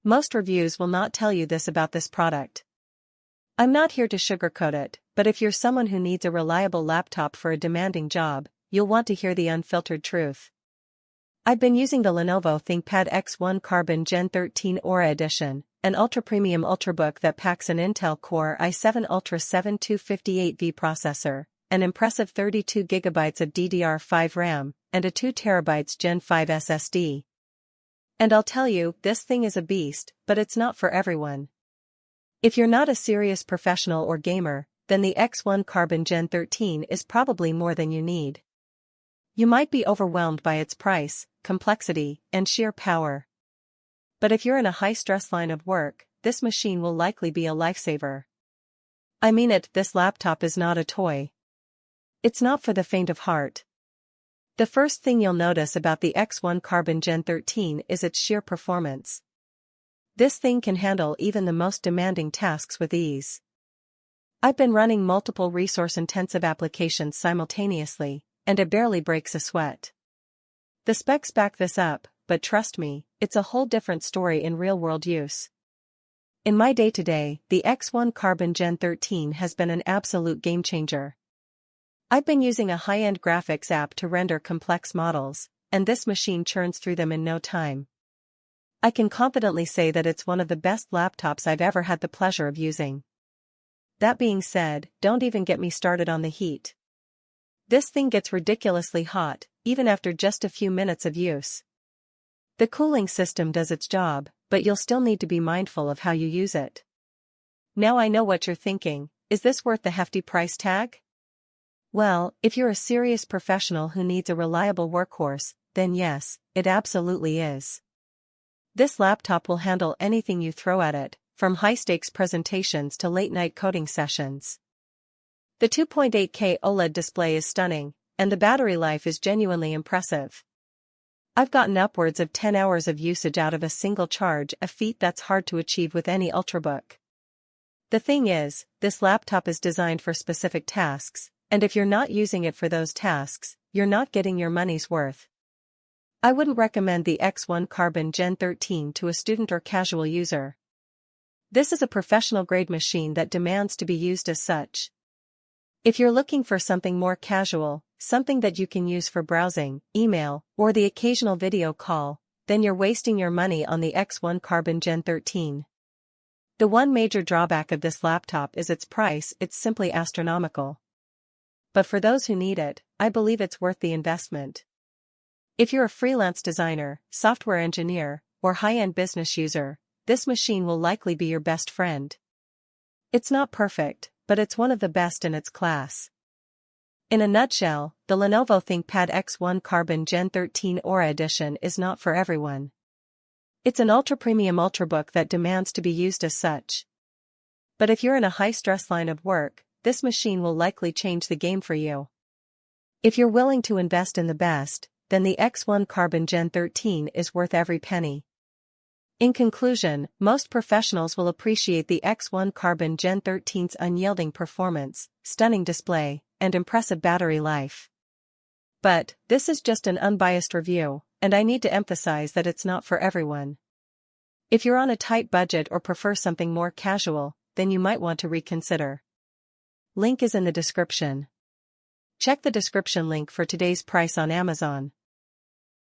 Most reviews will not tell you this about this product. I'm not here to sugarcoat it, but if you're someone who needs a reliable laptop for a demanding job, you'll want to hear the unfiltered truth. I've been using the Lenovo ThinkPad X1 Carbon Gen 13 Aura Edition, an ultra-premium ultrabook that packs an Intel Core i7 Ultra 7258V processor, an impressive 32GB of DDR5 RAM, and a 2TB Gen 5 SSD. And I'll tell you, this thing is a beast, but it's not for everyone. If you're not a serious professional or gamer, then the X1 Carbon Gen 13 is probably more than you need. You might be overwhelmed by its price, complexity, and sheer power. But if you're in a high-stress line of work, this machine will likely be a lifesaver. I mean it, this laptop is not a toy. It's not for the faint of heart. The first thing you'll notice about the X1 Carbon Gen 13 is its sheer performance. This thing can handle even the most demanding tasks with ease. I've been running multiple resource-intensive applications simultaneously, and it barely breaks a sweat. The specs back this up, but trust me, it's a whole different story in real-world use. In my day-to-day, the X1 Carbon Gen 13 has been an absolute game-changer. I've been using a high-end graphics app to render complex models, and this machine churns through them in no time. I can confidently say that it's one of the best laptops I've ever had the pleasure of using. That being said, don't even get me started on the heat. This thing gets ridiculously hot, even after just a few minutes of use. The cooling system does its job, but you'll still need to be mindful of how you use it. Now I know what you're thinking, is this worth the hefty price tag? Well, if you're a serious professional who needs a reliable workhorse, then yes, it absolutely is. This laptop will handle anything you throw at it, from high-stakes presentations to late-night coding sessions. The 2.8K OLED display is stunning, and the battery life is genuinely impressive. I've gotten upwards of 10 hours of usage out of a single charge, a feat that's hard to achieve with any ultrabook. The thing is, this laptop is designed for specific tasks, and if you're not using it for those tasks, you're not getting your money's worth. I wouldn't recommend the X1 Carbon Gen 13 to a student or casual user. This is a professional-grade machine that demands to be used as such. If you're looking for something more casual, something that you can use for browsing, email, or the occasional video call, then you're wasting your money on the X1 Carbon Gen 13. The one major drawback of this laptop is its price. It's simply astronomical. But for those who need it, I believe it's worth the investment. If you're a freelance designer, software engineer, or high-end business user, this machine will likely be your best friend. It's not perfect, but it's one of the best in its class. In a nutshell, the Lenovo ThinkPad X1 Carbon Gen 13 Aura Edition is not for everyone. It's an ultra-premium ultrabook that demands to be used as such. But if you're in a high-stress line of work, this machine will likely change the game for you. If you're willing to invest in the best, then the X1 Carbon Gen 13 is worth every penny. In conclusion, most professionals will appreciate the X1 Carbon Gen 13's unyielding performance, stunning display, and impressive battery life. But, this is just an unbiased review, and I need to emphasize that it's not for everyone. If you're on a tight budget or prefer something more casual, then you might want to reconsider. Link is in the description. Check the description link for today's price on Amazon.